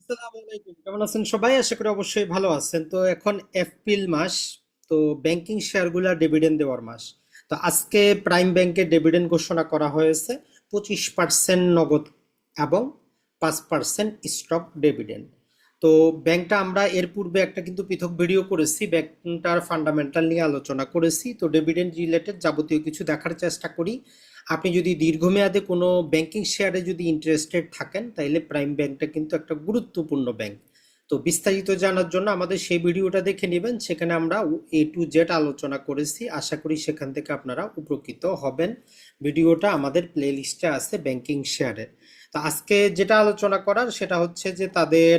আসসালামু আলাইকুম, কেমন আছেন সবাই? আশা করি অবশ্যই ভালো আছেন। তো এখন এপ্রিল মাস, তো ব্যাংকিং শেয়ারগুলা ডিভিডেন্ড দেওয়ার মাস। তো আজকে প্রাইম ব্যাংকের ডিভিডেন্ড ঘোষণা করা হয়েছে 25% নগদ এবং 5% স্টক ডিভিডেন্ড। তো ব্যাংকটা আমরা এর পূর্বে একটা কিন্তু পৃথক ভিডিও করেছি, ব্যাংকটার ফান্ডামেন্টাল নিয়ে আলোচনা করেছি। তো ডিভিডেন্ড রিলেটেড যাবতীয় কিছু দেখার চেষ্টা করি। আপনি যদি দীর্ঘমেয়াদে কোনো ব্যাংকিং শেয়ারে যদি ইন্টারেস্টেড থাকেন, তাইলে প্রাইম ব্যাংকটা কিন্তু একটা গুরুত্বপূর্ণ ব্যাংক। তো বিস্তারিত জানার জন্য আমাদের সেই ভিডিওটা দেখে নেবেন, সেখানে আমরা A to Z আলোচনা করেছি। আশা করি সেখান থেকে আপনারা উপকৃত হবেন। ভিডিওটা আমাদের প্লে লিস্টে আছে ব্যাংকিং শেয়ারের। তো আজকে যেটা আলোচনা করার সেটা হচ্ছে যে তাদের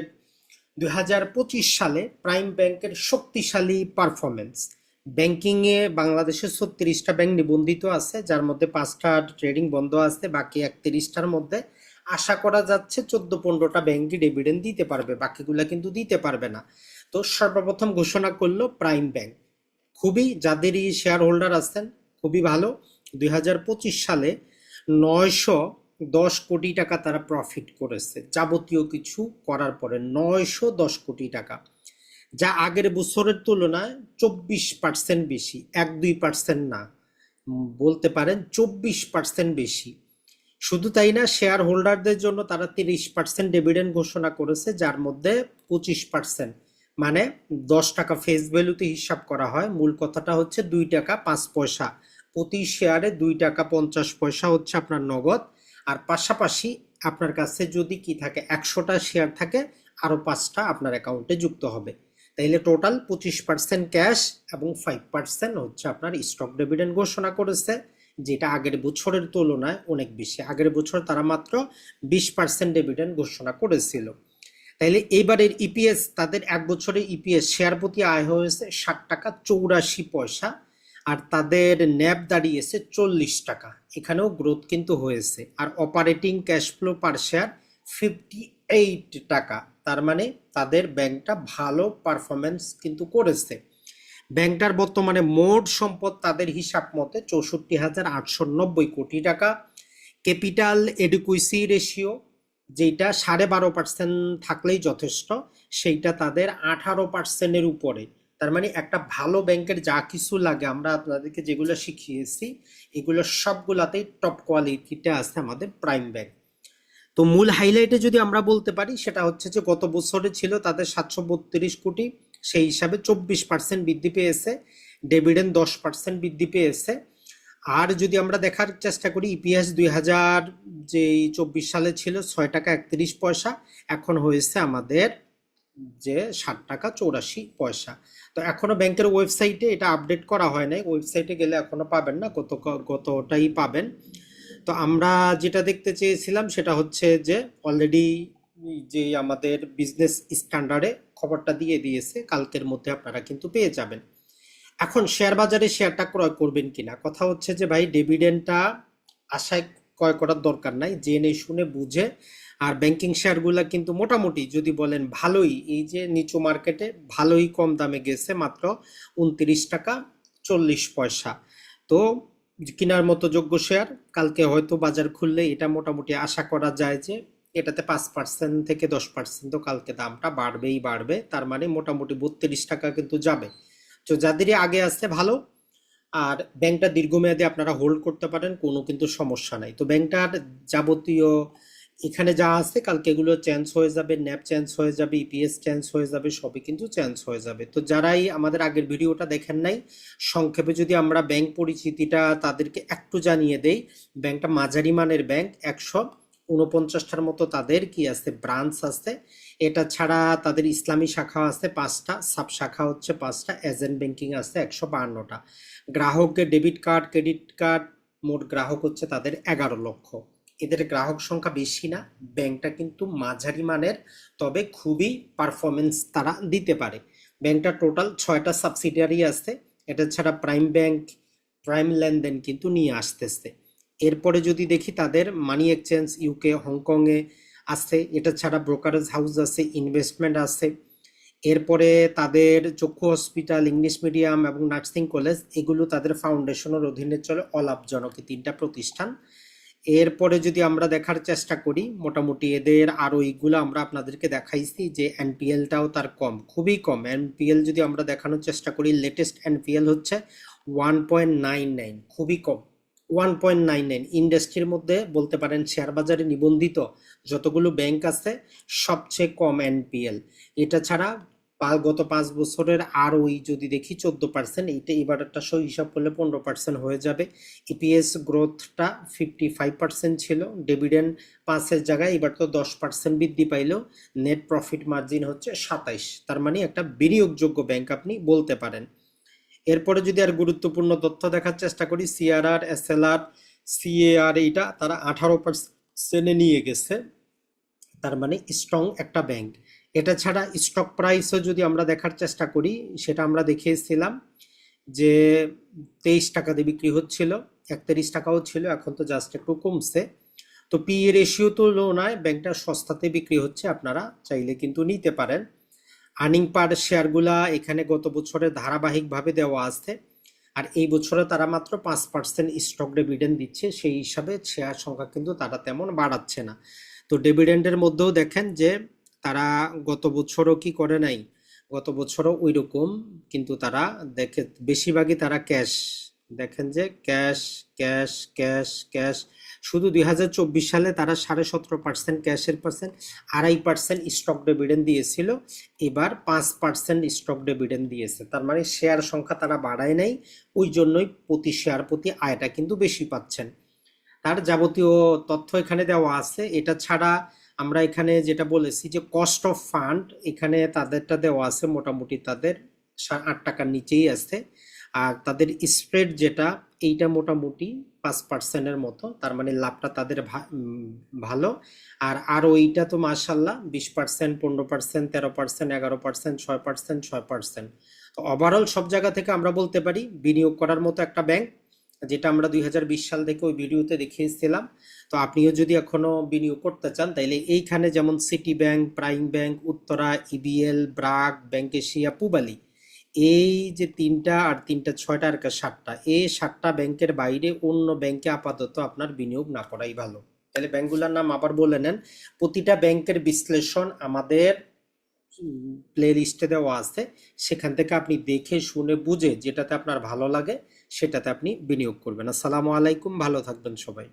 2025 সালে প্রাইম ব্যাংকের শক্তিশালী পারফরমেন্স। ব্যাংকিংয়ে বাংলাদেশে 36টা ব্যাংক নিবন্ধিত আছে, যার মধ্যে 5টা ট্রেডিং বন্ধ আছে, বাকি 31টার মধ্যে আশা করা যাচ্ছে 14-15টা ব্যাংকই ডিভিডেন্ড দিতে পারবে, বাকিগুলা কিন্তু দিতে পারবে না। তো সর্বপ্রথম ঘোষণা করলো প্রাইম ব্যাংক। খুবই যাদেরই শেয়ার হোল্ডার আছেন, খুবই ভালো। 2025 সালে 910 কোটি টাকা তারা প্রফিট করেছে যাবতীয় কিছু করার পরে। 910 কোটি টাকা, যা আগের বছরের তুলনায় 24% বেশি, 1-2% না, বলতে পারেন 24% বেশি। শুধু তাই না, শেয়ার হোল্ডারদের জন্য তারা 30% ডিভিডেন্ড ঘোষণা করেছে, যার মধ্যে 25%, মানে 10 টাকা ফেস ভ্যালুতে হিসাব করা হয়। মূল কথাটা হচ্ছে 2 টাকা 5 পয়সা প্রতি শেয়ারে, 2 টাকা 50 পয়সা হচ্ছে আপনার নগদ। আর পাশাপাশি আপনার কাছে যদি কি থাকে, 100টা শেয়ার থাকে, আরো 5টা আপনার অ্যাকাউন্টে যুক্ত হবে। তাইলে টোটাল 25% ক্যাশ এবং 5% হচ্ছে আপনার স্টক ডিভিডেন্ড ঘোষণা করেছে, যেটা আগের বছরের তুলনায় অনেক বেশি। আগের বছর তারা মাত্র 20% ডিভিডেন্ড ঘোষণা করেছিল। তাইলে এইবারের ইপিএস, তাদের এক বছরের ইপিএস শেয়ার প্রতি আয় হয়েছে 60 টাকা 84 পয়সা, আর তাদের ন্যাব দাঁড়িয়েছে 40 টাকা। এখানেও গ্রোথ কিন্তু হয়েছে। আর operating cash flow per share 58 টাকা। তার মানে তাদের ব্যাংকটা ভালো পারফরমেন্স কিন্তু করেছে। ব্যাংকটার বর্তমানে মোট সম্পদ তাদের হিসাব মতে 64,890 কোটি টাকা। ক্যাপিটাল এডুকুইসি রেশিও, যেটা 12.5% থাকলেই যথেষ্ট, সেইটা তাদের 18%-এর উপরে। তার মানে একটা ভালো ব্যাংকের যা কিছু লাগে, আমরা আপনাদেরকে যেগুলো শিখিয়েছি, এগুলো সবগুলাতেই টপ কোয়ালিটিতে আছে আমাদের প্রাইম ব্যাংক। তো মূল হাইলাইটে যদি আমরা বলতে পারি, সেটা হচ্ছে যে গত বছরে ছিল তাদের 732 কোটি, সেই হিসাবে 24% বৃদ্ধি পেয়েছে। ডিভিডেন্ড 10% বৃদ্ধি পেয়েছে। আর যদি আমরা দেখার চেষ্টা করি, ইপিএস 2024 সালে ছিল 6 টাকা 31 পয়সা, এখন হয়েছে আমাদের যে 7 টাকা 84 পয়সা। তো এখনো ব্যাংকের ওয়েবসাইটে এটা আপডেট করা হয় নাই, ওয়েবসাইটে গেলে এখনো পাবেন না, গতটাই পাবেন। তো আমরা যেটা দেখতে চেয়েছিলাম সেটা হচ্ছে যে অলরেডি যে আমাদের বিজনেস স্ট্যান্ডার্ডে খবরটা দিয়ে দিয়েছে, কালকের মধ্যে আপনারা কিন্তু পেয়ে যাবেন। এখন শেয়ার বাজারে শেয়ারটা ক্রয় করবেন কিনা, কথা হচ্ছে যে ভাই ডিভিডেন্ডটা আশায় ক্রয় করার দরকার নাই, জেনে শুনে বুঝে। আর ব্যাংকিং শেয়ারগুলা কিন্তু মোটামুটি যদি বলেন ভালোই, এই যে নিচু মার্কেটে ভালোই কম দামে গেছে, মাত্র 29 টাকা 40 পয়সা। তো কেনার মতো যোগ্য শেয়ার। কালকে হয়তো বাজার খুললে এটা মোটামুটি আশা করা যায় যে এটাতে 5% থেকে 10% তো কালকে দামটা বাড়বেই বাড়বে। তার মানে মোটামুটি 32 টাকা কিন্তু যাবে। তো যাদেরই আগে আসছে ভালো। আর ব্যাংকটা দীর্ঘমেয়াদে আপনারা হোল্ড করতে পারেন, কোনো কিন্তু সমস্যা নাই। তো ব্যাংকটার যাবতীয় এখানে যা আছে কালকে এগুলো চেঞ্জ হয়ে যাবে, ন্যাপ চেঞ্জ হয়ে যাবে, ইপিএস চেঞ্জ হয়ে যাবে, সবই কিন্তু চেঞ্জ হয়ে যাবে। তো যারাই আমাদের আগের ভিডিওটা দেখেন নাই, সংক্ষেপে যদি আমরা ব্যাংক পরিচিতিটা তাদেরকে একটু জানিয়ে দেই। ব্যাংকটা মাঝারি মানের ব্যাংক, 149টার মতো তাদের কি আছে, ব্রাঞ্চ আছে। এটা ছাড়া তাদের ইসলামী শাখা আছে 5টা, সাব শাখা হচ্ছে 5টা, এজেন্ট ব্যাংকিং আছে 152টা। গ্রাহকের ডেবিট কার্ড ক্রেডিট কার্ড, মোট গ্রাহক হচ্ছে তাদের 11 লক্ষ। এদের গ্রাহক সংখ্যা বেশি না, ব্যাংকটা কিন্তু মাঝারি মানের, তবে খুবই পারফরমেন্স তারা দিতে পারে। ব্যাংকটা টোটাল 6টা সাবসিডিয়ারি আছে। এটা ছাড়া প্রাইম ব্যাংক প্রাইম লেনদেন কিন্তু নিয়ে আসতেছে। এরপরে যদি দেখি, তাদের মানি এক্সচেঞ্জ ইউকে হংকংয়ে আছে। এটা ছাড়া ব্রোকারেজ হাউস আছে, ইনভেস্টমেন্ট আছে। এরপরে তাদের চক্ষু হসপিটাল, ইংলিশ মিডিয়াম এবং নার্সিং কলেজ, এগুলো তাদের ফাউন্ডেশনের অধীনে চলে, অলাভজনক এই 3টা প্রতিষ্ঠান। এরপরে যদি আমরা দেখার চেষ্টা করি, মোটামুটি এদের আরো এইগুলো আমরা আপনাদেরকে দেখাইছি যে এনপিএলটাও তার কম, খুবই কম। এনপিএল যদি আমরা দেখানোর চেষ্টা করি, লেটেস্ট এনপিএল হচ্ছে 1.99, খুবই কম। 1.99 ইন্ডাস্ট্রির মধ্যে বলতে পারেন শেয়ার বাজারে নিবন্ধিত যতগুলো ব্যাংক আছে সবচেয়ে কম এনপিএল। এটা ছাড়া গত 5 বছরের আর ওই যদি দেখি 14%, এইটা এবার একটা হিসাব করলে 15% হয়ে যাবে। ইপিএস গ্রোথটা 55% ছিল, ডিভিডেন্ড 5-এর জায়গায় এবার তো 10% বৃদ্ধি পাইলেও নেট প্রফিট মার্জিন হচ্ছে 27, তার মানে একটা বিনিয়োগযোগ্য ব্যাংক আপনি বলতে পারেন। এরপরে যদি আর গুরুত্বপূর্ণ তথ্য দেখার চেষ্টা করি, সিআরআর, এসএলআর, সিএআর, এইটা তারা 18% নিয়ে গেছে, তার মানে স্ট্রং একটা ব্যাংক। এটা ছাড়া স্টক প্রাইসও যদি আমরা দেখার চেষ্টা করি, সেটা আমরা দেখিয়েছিলাম যে 23 টাকাতে বিক্রি হচ্ছিল, 31 টাকাও ছিল, এখন তো জাস্ট একটু কমছে। তো পি এ রেশিও তো লো নয়, ব্যাংকটা সস্তাতে বিক্রি হচ্ছে, আপনারা চাইলে কিন্তু নিতে পারেন। আর্নিং পার শেয়ারগুলা এখানে গত বছরে ধারাবাহিকভাবে দেওয়া আছে, আর এই বছরে তারা মাত্র 5% স্টক ডিভিডেন্ড দিচ্ছে, সেই হিসাবে শেয়ার সংখ্যা কিন্তু তারা তেমন বাড়াচ্ছে না। তো ডিভিডেন্ডের মধ্যেও দেখেন যে তারা গত বছরও কি করে নাই, গত বছরও ওই রকম, কিন্তু তারা দেখে বেশিরভাগই তারা ক্যাশ, দেখেন যে ক্যাশ ক্যাশ ক্যাশ ক্যাশ। শুধু 2024 সালে তারা 17.5% ক্যাশের পার্সেন্ট, 2.5% স্টক ডিভিডেন্ড দিয়েছিল, এবার 5% স্টক ডিভিডেন্ড দিয়েছে, তার মানে শেয়ার সংখ্যা তারা বাড়ায় নাই, ওই জন্যই প্রতি শেয়ার প্রতি আয়টা কিন্তু বেশি পাচ্ছেন। তার যাবতীয় তথ্য এখানে দেওয়া আছে। এটা ছাড়া আমরা এখানে যেটা বলেছি যে কস্ট অফ ফান্ড, এখানে তাদেরটা দেওয়া আছে, মোটামুটি তাদের 8 টাকার নিচেই আছে। আর তাদের স্প্রেড যেটা, এইটা মোটামুটি 5%-এর মতো, তার মানে লাভটা তাদের ভালো। আর ওইটা তো মাশাল্লাহ 20%, 15%, 13%, 11%, 6%, 6%। তো ওভারঅল সব জায়গা থেকে আমরা বলতে পারি বিনিয়োগ করার মতো একটা ব্যাংক, যেটা আমরা 2020 সাল থেকে ওই ভিডিওতে দেখিয়েছিলাম। তো আপনিও যদি এখনো বিনিয়োগ করতে চান, তাইলে এইখানে যেমন City Bank, Prime Bank, Uttara, EBL, BRAC, Bank Asia, Pubali, এই যে 3টা আর 3টা 6টা আর 7টা, এই 7টা ব্যাংকের বাইরে অন্য ব্যাংকে আপাতত আপনার বিনিয়োগ না করাই ভালো। তাহলে ব্যাংকগুলোর নাম আবার বলে নেন। প্রতিটা ব্যাংকের বিশ্লেষণ আমাদের প্লে লিস্টে দেওয়া আছে, সেখান থেকে আপনি দেখে শুনে বুঝে যেটাতে আপনার ভালো লাগে সেটাতে আপনি বিনিয়োগ করবেন। আসসালামু আলাইকুম, ভালো থাকবেন সবাই।